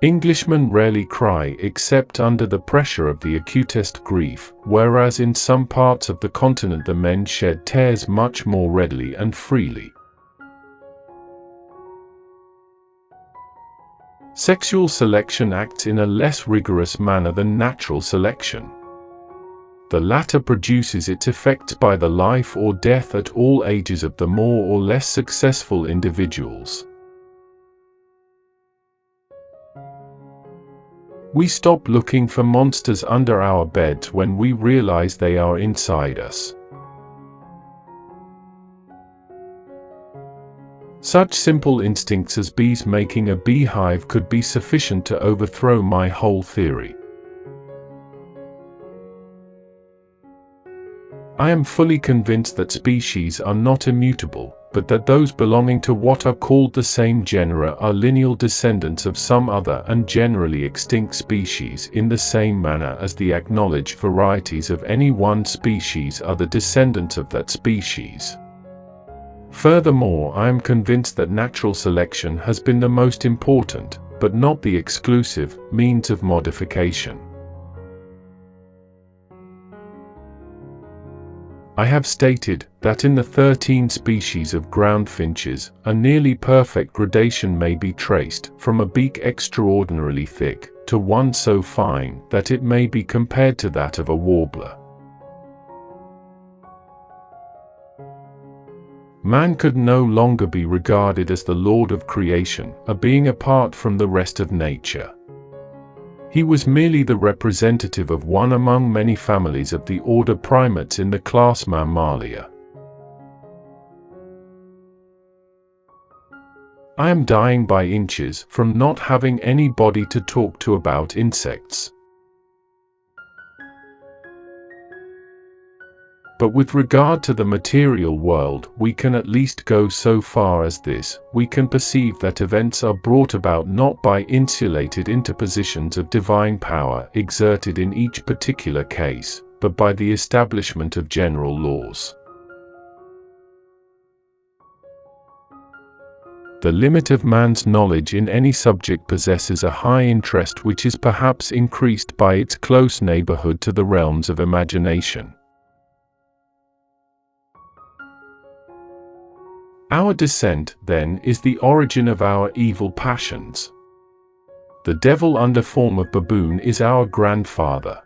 Englishmen rarely cry except under the pressure of the acutest grief, whereas in some parts of the continent the men shed tears much more readily and freely. Sexual selection acts in a less rigorous manner than natural selection. The latter produces its effects by the life or death at all ages of the more or less successful individuals. We stop looking for monsters under our beds when we realize they are inside us. Such simple instincts as bees making a beehive could be sufficient to overthrow my whole theory. I am fully convinced that species are not immutable, but that those belonging to what are called the same genera are lineal descendants of some other and generally extinct species in the same manner as the acknowledged varieties of any one species are the descendants of that species. Furthermore, I am convinced that natural selection has been the most important, but not the exclusive, means of modification. I have stated that in the 13 species of ground finches, a nearly perfect gradation may be traced, from a beak extraordinarily thick, to one so fine that it may be compared to that of a warbler. Man could no longer be regarded as the lord of creation, a being apart from the rest of nature. He was merely the representative of one among many families of the order primates in the class Mammalia. I am dying by inches from not having anybody to talk to about insects. But with regard to the material world, we can at least go so far as this: we can perceive that events are brought about not by insulated interpositions of divine power exerted in each particular case, but by the establishment of general laws. The limit of man's knowledge in any subject possesses a high interest which is perhaps increased by its close neighborhood to the realms of imagination. Our descent, then, is the origin of our evil passions. The devil under form of baboon is our grandfather.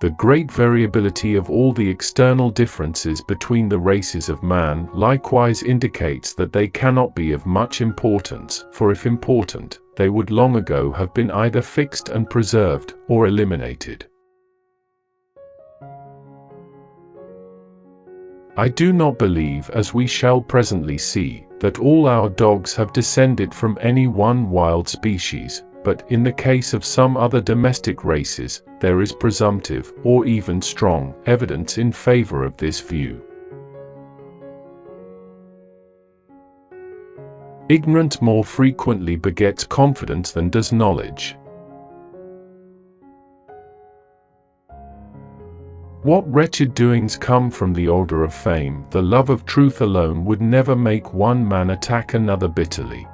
The great variability of all the external differences between the races of man likewise indicates that they cannot be of much importance, for if important, they would long ago have been either fixed and preserved, or eliminated. I do not believe, as we shall presently see, that all our dogs have descended from any one wild species, but in the case of some other domestic races, there is presumptive, or even strong, evidence in favor of this view. Ignorance more frequently begets confidence than does knowledge. What wretched doings come from the order of fame! The love of truth alone would never make one man attack another bitterly.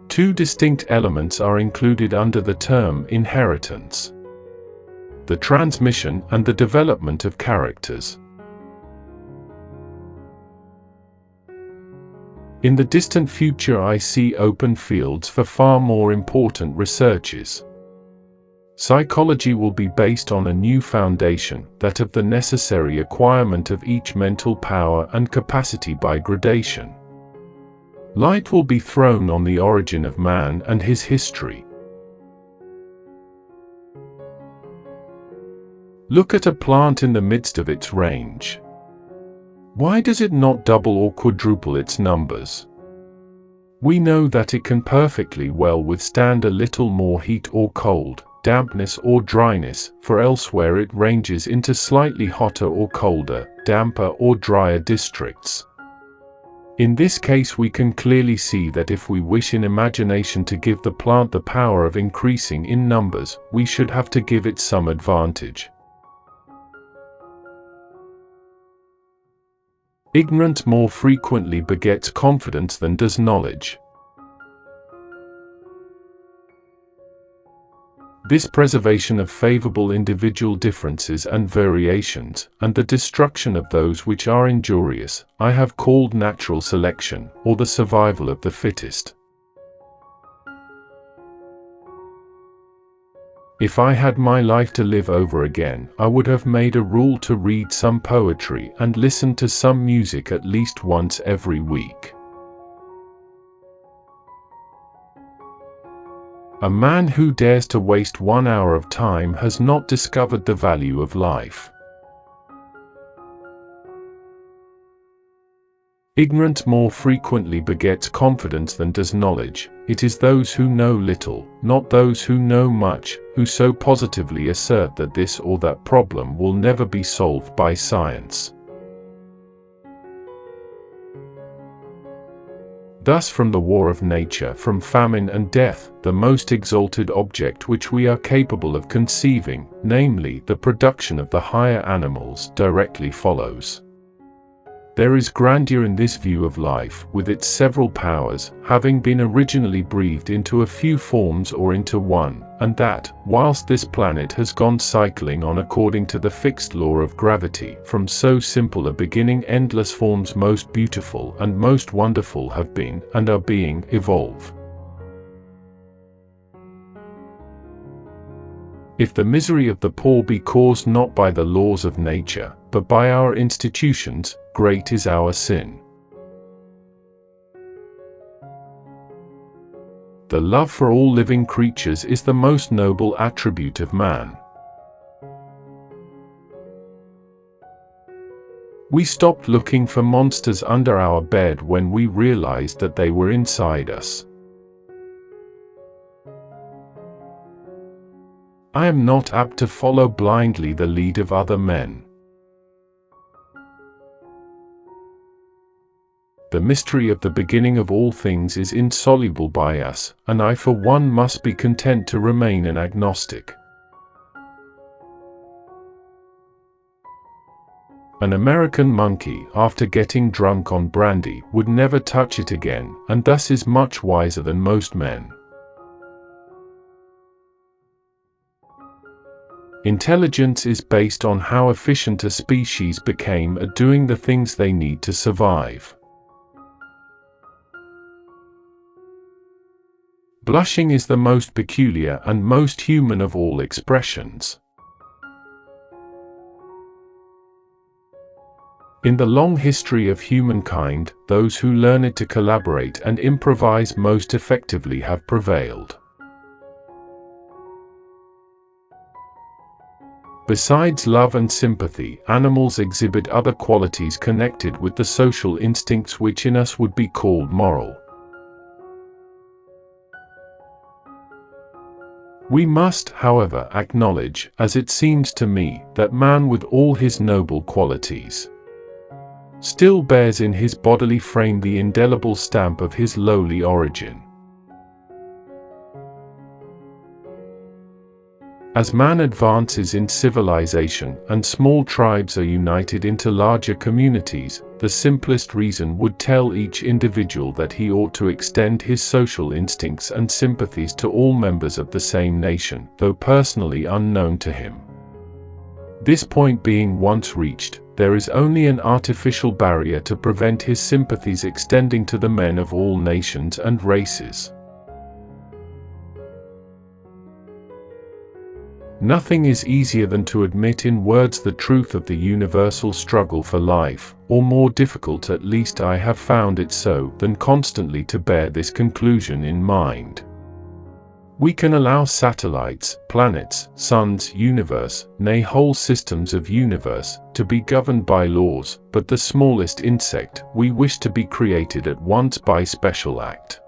Two distinct elements are included under the term inheritance: the transmission and the development of characters. In the distant future I see open fields for far more important researches. Psychology will be based on a new foundation, that of the necessary acquirement of each mental power and capacity by gradation. Light will be thrown on the origin of man and his history. Look at a plant in the midst of its range. Why does it not double or quadruple its numbers? We know that it can perfectly well withstand a little more heat or cold, dampness or dryness, for elsewhere it ranges into slightly hotter or colder, damper or drier districts. In this case we can clearly see that if we wish in imagination to give the plant the power of increasing in numbers, we should have to give it some advantage. Ignorance more frequently begets confidence than does knowledge. This preservation of favorable individual differences and variations, and the destruction of those which are injurious, I have called natural selection, or the survival of the fittest. If I had my life to live over again, I would have made a rule to read some poetry and listen to some music at least once every week. A man who dares to waste 1 hour of time has not discovered the value of life. Ignorance more frequently begets confidence than does knowledge. It is those who know little, not those who know much, who so positively assert that this or that problem will never be solved by science. Thus from the war of nature, from famine and death, the most exalted object which we are capable of conceiving, namely the production of the higher animals, directly follows. There is grandeur in this view of life, with its several powers, having been originally breathed into a few forms or into one, and that, whilst this planet has gone cycling on according to the fixed law of gravity, from so simple a beginning endless forms most beautiful and most wonderful have been, and are being, evolve. If the misery of the poor be caused not by the laws of nature, but by our institutions, great is our sin. The love for all living creatures is the most noble attribute of man. We stopped looking for monsters under our bed when we realized that they were inside us. I am not apt to follow blindly the lead of other men. The mystery of the beginning of all things is insoluble by us, and I for one must be content to remain an agnostic. An American monkey, after getting drunk on brandy, would never touch it again, and thus is much wiser than most men. Intelligence is based on how efficient a species became at doing the things they need to survive. Blushing is the most peculiar and most human of all expressions. In the long history of humankind, those who learn to collaborate and improvise most effectively have prevailed. Besides love and sympathy, animals exhibit other qualities connected with the social instincts which in us would be called moral. We must, however, acknowledge, as it seems to me, that man with all his noble qualities still bears in his bodily frame the indelible stamp of his lowly origin. As man advances in civilization and small tribes are united into larger communities, the simplest reason would tell each individual that he ought to extend his social instincts and sympathies to all members of the same nation, though personally unknown to him. This point being once reached, there is only an artificial barrier to prevent his sympathies extending to the men of all nations and races. Nothing is easier than to admit in words the truth of the universal struggle for life, or more difficult, at least I have found it so, than constantly to bear this conclusion in mind. We can allow satellites, planets, suns, universe, nay whole systems of universe, to be governed by laws, but the smallest insect we wish to be created at once by special act.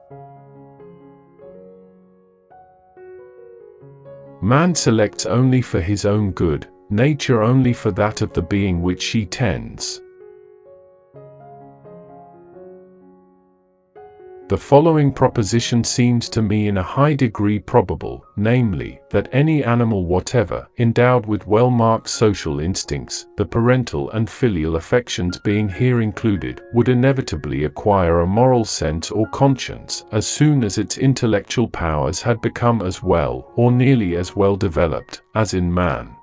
Man selects only for his own good, nature only for that of the being which she tends. The following proposition seems to me in a high degree probable, namely, that any animal whatever, endowed with well-marked social instincts, the parental and filial affections being here included, would inevitably acquire a moral sense or conscience as soon as its intellectual powers had become as well, or nearly as well developed, as in man.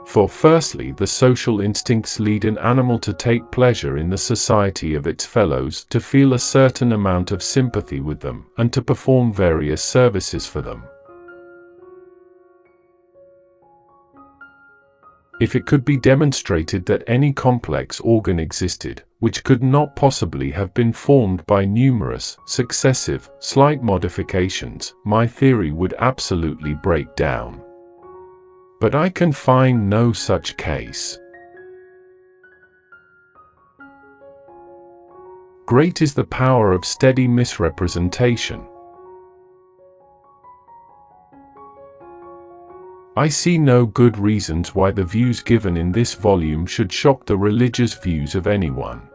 For firstly, the social instincts lead an animal to take pleasure in the society of its fellows, to feel a certain amount of sympathy with them, and to perform various services for them. If it could be demonstrated that any complex organ existed, which could not possibly have been formed by numerous, successive, slight modifications, my theory would absolutely break down. But I can find no such case. Great is the power of steady misrepresentation. I see no good reasons why the views given in this volume should shock the religious views of anyone.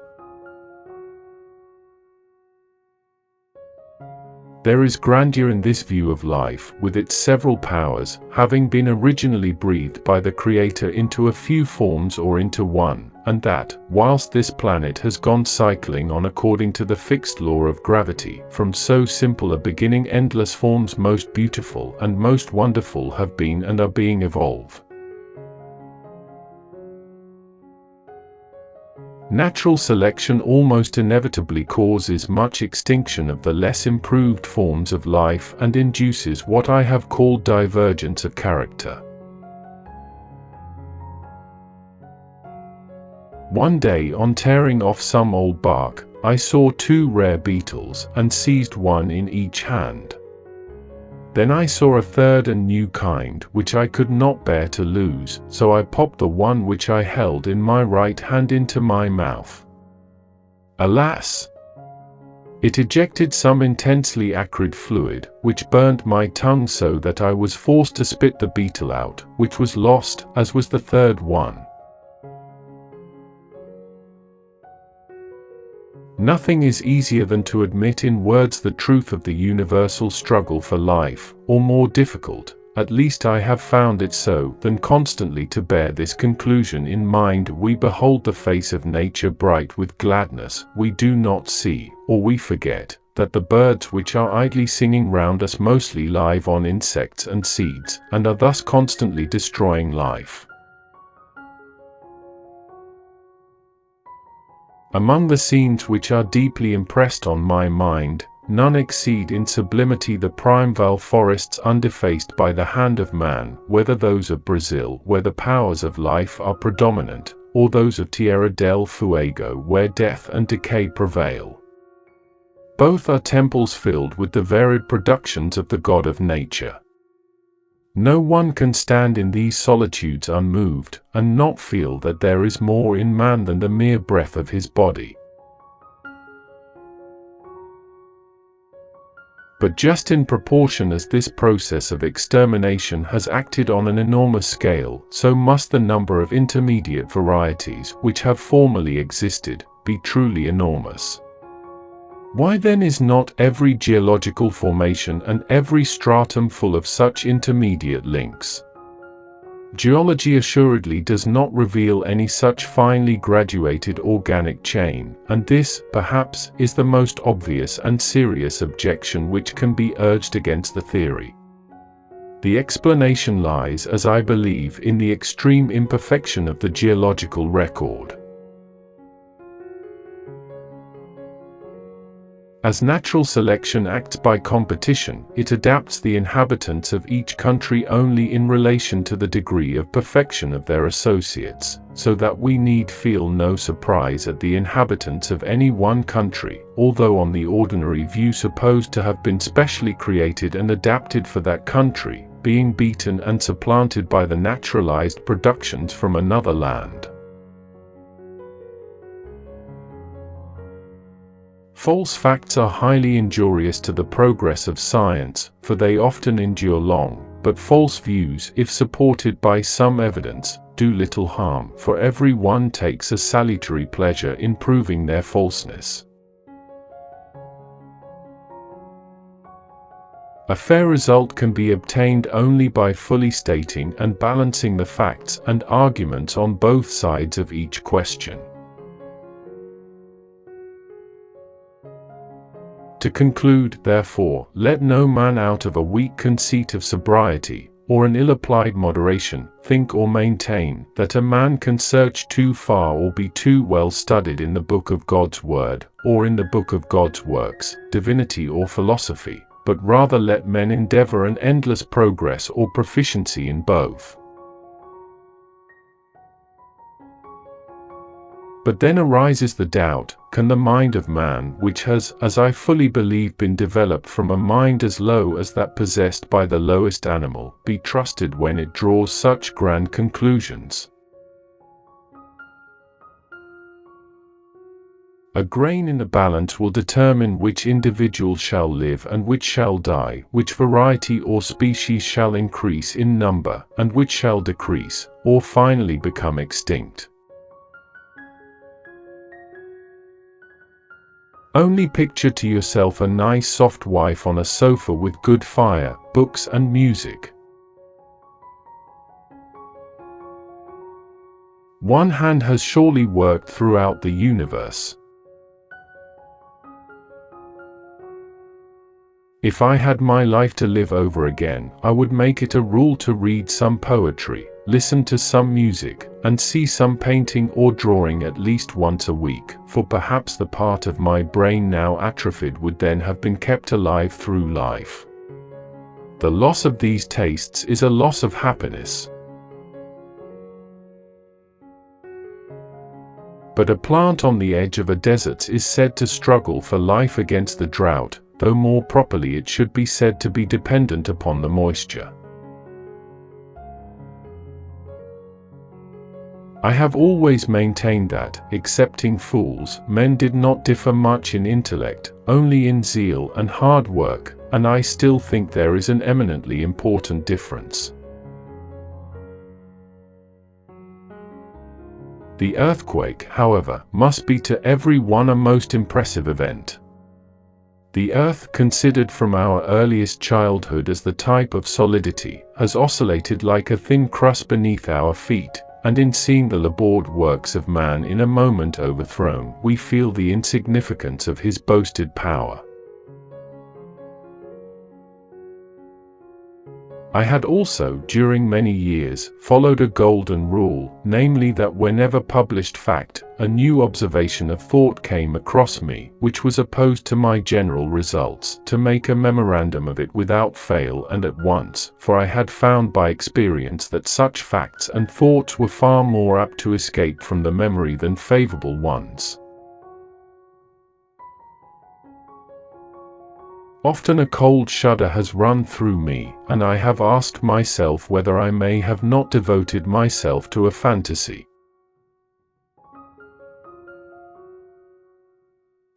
There is grandeur in this view of life, with its several powers, having been originally breathed by the Creator into a few forms or into one, and that, whilst this planet has gone cycling on according to the fixed law of gravity, from so simple a beginning endless forms most beautiful and most wonderful have been and are being evolved. Natural selection almost inevitably causes much extinction of the less improved forms of life and induces what I have called divergence of character. One day, on tearing off some old bark, I saw two rare beetles and seized one in each hand. Then I saw a third and new kind, which I could not bear to lose, so I popped the one which I held in my right hand into my mouth. Alas! It ejected some intensely acrid fluid, which burned my tongue so that I was forced to spit the beetle out, which was lost, as was the third one. Nothing is easier than to admit in words the truth of the universal struggle for life, or more difficult, at least I have found it so, than constantly to bear this conclusion in mind. We behold the face of nature bright with gladness, we do not see, or we forget, that the birds which are idly singing round us mostly live on insects and seeds, and are thus constantly destroying life. Among the scenes which are deeply impressed on my mind, none exceed in sublimity the primeval forests undefaced by the hand of man, whether those of Brazil, where the powers of life are predominant, or those of Tierra del Fuego, where death and decay prevail. Both are temples filled with the varied productions of the God of nature. No one can stand in these solitudes unmoved, and not feel that there is more in man than the mere breath of his body. But just in proportion as this process of extermination has acted on an enormous scale, so must the number of intermediate varieties, which have formerly existed, be truly enormous. Why then is not every geological formation and every stratum full of such intermediate links? Geology assuredly does not reveal any such finely graduated organic chain, and this, perhaps, is the most obvious and serious objection which can be urged against the theory. The explanation lies, as I believe, in the extreme imperfection of the geological record. As natural selection acts by competition, it adapts the inhabitants of each country only in relation to the degree of perfection of their associates, so that we need feel no surprise at the inhabitants of any one country, although on the ordinary view supposed to have been specially created and adapted for that country, being beaten and supplanted by the naturalized productions from another land. False facts are highly injurious to the progress of science, for they often endure long, but false views, if supported by some evidence, do little harm, for every one takes a salutary pleasure in proving their falseness. A fair result can be obtained only by fully stating and balancing the facts and arguments on both sides of each question. To conclude, therefore, let no man out of a weak conceit of sobriety, or an ill-applied moderation, think or maintain that a man can search too far or be too well studied in the book of God's word, or in the book of God's works, divinity or philosophy, but rather let men endeavor an endless progress or proficiency in both. But then arises the doubt, can the mind of man, which has, as I fully believe, been developed from a mind as low as that possessed by the lowest animal, be trusted when it draws such grand conclusions? A grain in the balance will determine which individual shall live and which shall die, which variety or species shall increase in number, and which shall decrease, or finally become extinct. Only picture to yourself a nice soft wife on a sofa with good fire, books and music. One hand has surely worked throughout the universe. If I had my life to live over again, I would make it a rule to read some poetry, listen to some music, and see some painting or drawing at least once a week, for perhaps the part of my brain now atrophied would then have been kept alive through life. The loss of these tastes is a loss of happiness. But a plant on the edge of a desert is said to struggle for life against the drought, though more properly it should be said to be dependent upon the moisture. I have always maintained that, excepting fools, men did not differ much in intellect, only in zeal and hard work, and I still think there is an eminently important difference. The earthquake, however, must be to every one a most impressive event. The earth, considered from our earliest childhood as the type of solidity, has oscillated like a thin crust beneath our feet, and in seeing the labored works of man in a moment overthrown, we feel the insignificance of his boasted power. I had also, during many years, followed a golden rule, namely that whenever published fact, a new observation of thought came across me, which was opposed to my general results, to make a memorandum of it without fail and at once, for I had found by experience that such facts and thoughts were far more apt to escape from the memory than favorable ones. Often a cold shudder has run through me, and I have asked myself whether I may have not devoted myself to a fantasy.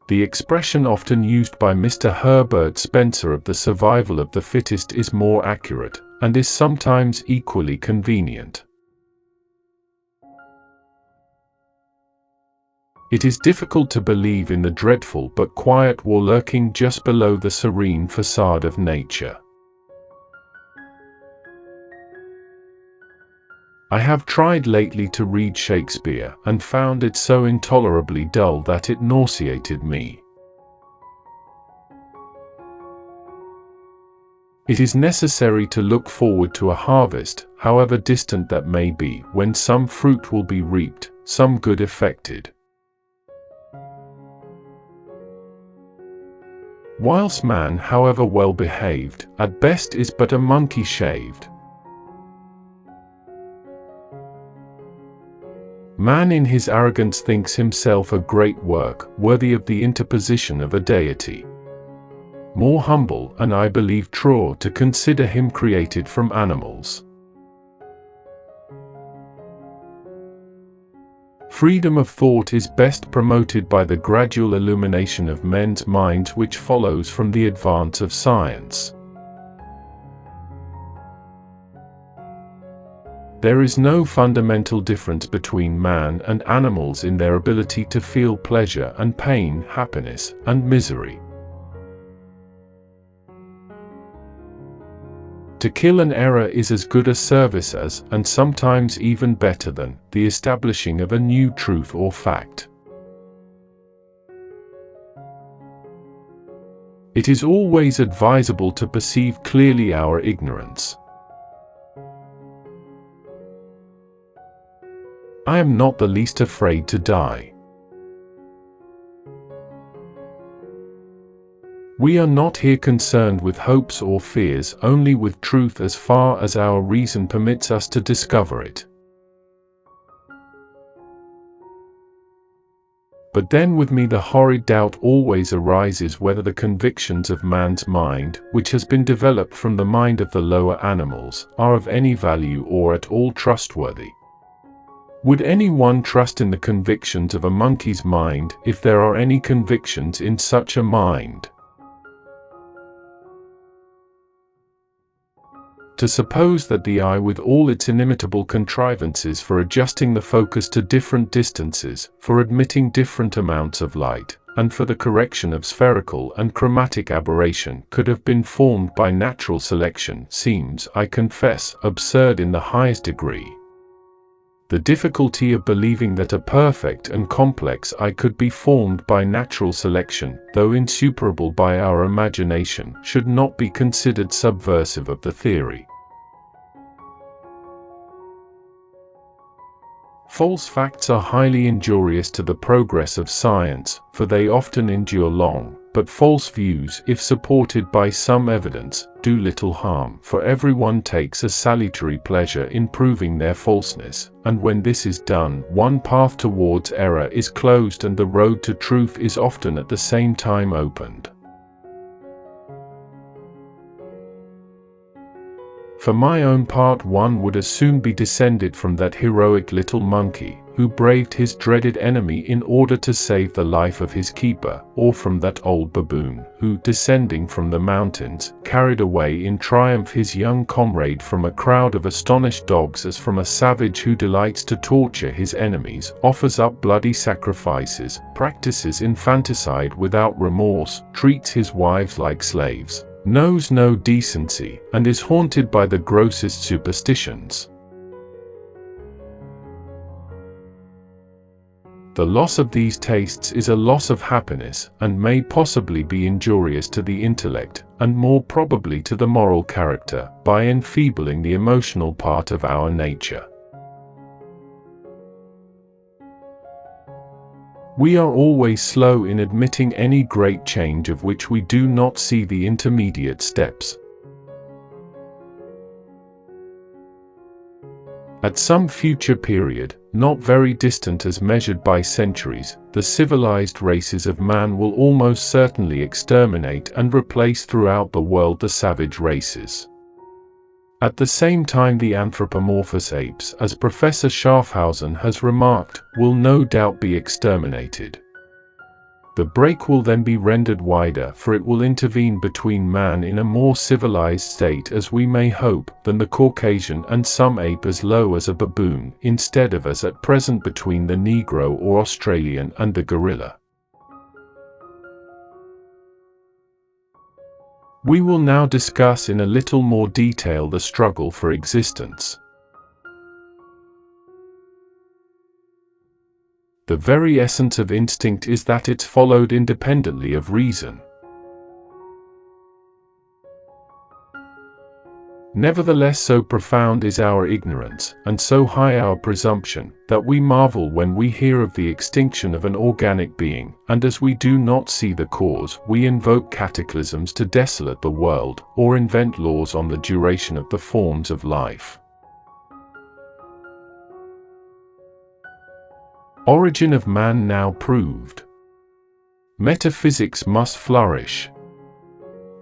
The expression often used by Mr. Herbert Spencer of the survival of the fittest is more accurate, and is sometimes equally convenient. It is difficult to believe in the dreadful but quiet war lurking just below the serene facade of nature. I have tried lately to read Shakespeare, and found it so intolerably dull that it nauseated me. It is necessary to look forward to a harvest, however distant that may be, when some fruit will be reaped, some good effected. Whilst man, however well behaved, at best is but a monkey shaved. Man in his arrogance thinks himself a great work, worthy of the interposition of a deity. More humble, and I believe truer, to consider him created from animals. Freedom of thought is best promoted by the gradual illumination of men's minds which follows from the advance of science. There is no fundamental difference between man and animals in their ability to feel pleasure and pain, happiness and misery. To kill an error is as good a service as, and sometimes even better than, the establishing of a new truth or fact. It is always advisable to perceive clearly our ignorance. I am not the least afraid to die. We are not here concerned with hopes or fears, only with truth as far as our reason permits us to discover it. But then with me the horrid doubt always arises whether the convictions of man's mind, which has been developed from the mind of the lower animals, are of any value or at all trustworthy. Would anyone trust in the convictions of a monkey's mind, if there are any convictions in such a mind? To suppose that the eye, with all its inimitable contrivances for adjusting the focus to different distances, for admitting different amounts of light, and for the correction of spherical and chromatic aberration, could have been formed by natural selection, seems, I confess, absurd in the highest degree. The difficulty of believing that a perfect and complex eye could be formed by natural selection, though insuperable by our imagination, should not be considered subversive of the theory. False facts are highly injurious to the progress of science, for they often endure long, but false views, if supported by some evidence, do little harm, for everyone takes a salutary pleasure in proving their falseness, and when this is done, one path towards error is closed and the road to truth is often at the same time opened. For my own part, one would as soon be descended from that heroic little monkey, who braved his dreaded enemy in order to save the life of his keeper, or from that old baboon, who, descending from the mountains, carried away in triumph his young comrade from a crowd of astonished dogs, as from a savage who delights to torture his enemies, offers up bloody sacrifices, practices infanticide without remorse, treats his wives like slaves, knows no decency, and is haunted by the grossest superstitions. The loss of these tastes is a loss of happiness, and may possibly be injurious to the intellect, and more probably to the moral character, by enfeebling the emotional part of our nature. We are always slow in admitting any great change of which we do not see the intermediate steps. At some future period, not very distant as measured by centuries, the civilized races of man will almost certainly exterminate and replace throughout the world the savage races. At the same time, the anthropomorphous apes, as Professor Schaffhausen has remarked, will no doubt be exterminated. The break will then be rendered wider, for it will intervene between man in a more civilized state, as we may hope, than the Caucasian, and some ape as low as a baboon, instead of as at present between the Negro or Australian and the gorilla. We will now discuss in a little more detail the struggle for existence. The very essence of instinct is that it's followed independently of reason. Nevertheless, so profound is our ignorance, and so high our presumption, that we marvel when we hear of the extinction of an organic being, and as we do not see the cause, we invoke cataclysms to desolate the world, or invent laws on the duration of the forms of life. Origin of man now proved. Metaphysics must flourish.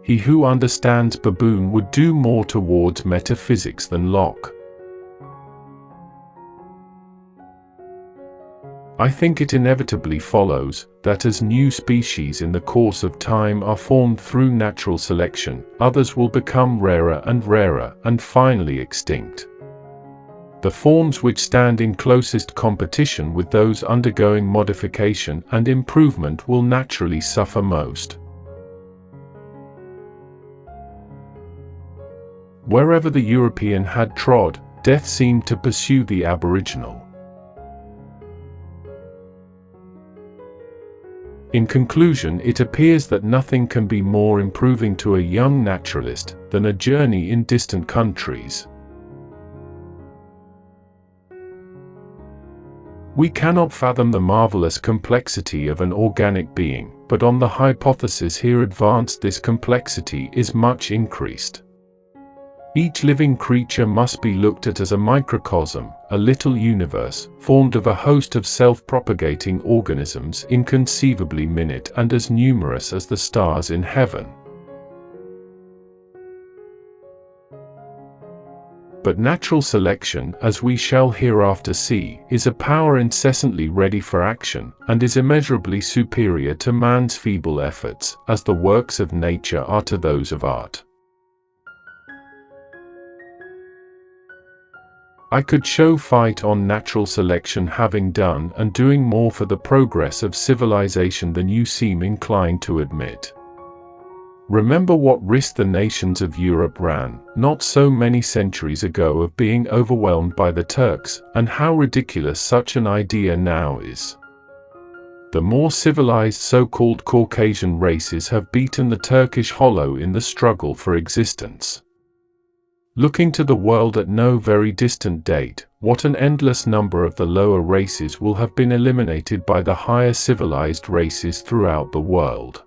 He who understands baboon would do more towards metaphysics than Locke. I think it inevitably follows that as new species in the course of time are formed through natural selection, others will become rarer and finally extinct. The forms which stand in closest competition with those undergoing modification and improvement will naturally suffer most. Wherever the European had trod, death seemed to pursue the Aboriginal. In conclusion, it appears that nothing can be more improving to a young naturalist than a journey in distant countries. We cannot fathom the marvelous complexity of an organic being, but on the hypothesis here advanced, this complexity is much increased. Each living creature must be looked at as a microcosm, a little universe, formed of a host of self-propagating organisms inconceivably minute and as numerous as the stars in heaven. But natural selection, as we shall hereafter see, is a power incessantly ready for action, and is immeasurably superior to man's feeble efforts, as the works of nature are to those of art. I could show fight on natural selection having done and doing more for the progress of civilization than you seem inclined to admit. Remember what risk the nations of Europe ran, not so many centuries ago, of being overwhelmed by the Turks, and how ridiculous such an idea now is. The more civilized so-called Caucasian races have beaten the Turkish hollow in the struggle for existence. Looking to the world at no very distant date, what an endless number of the lower races will have been eliminated by the higher civilized races throughout the world.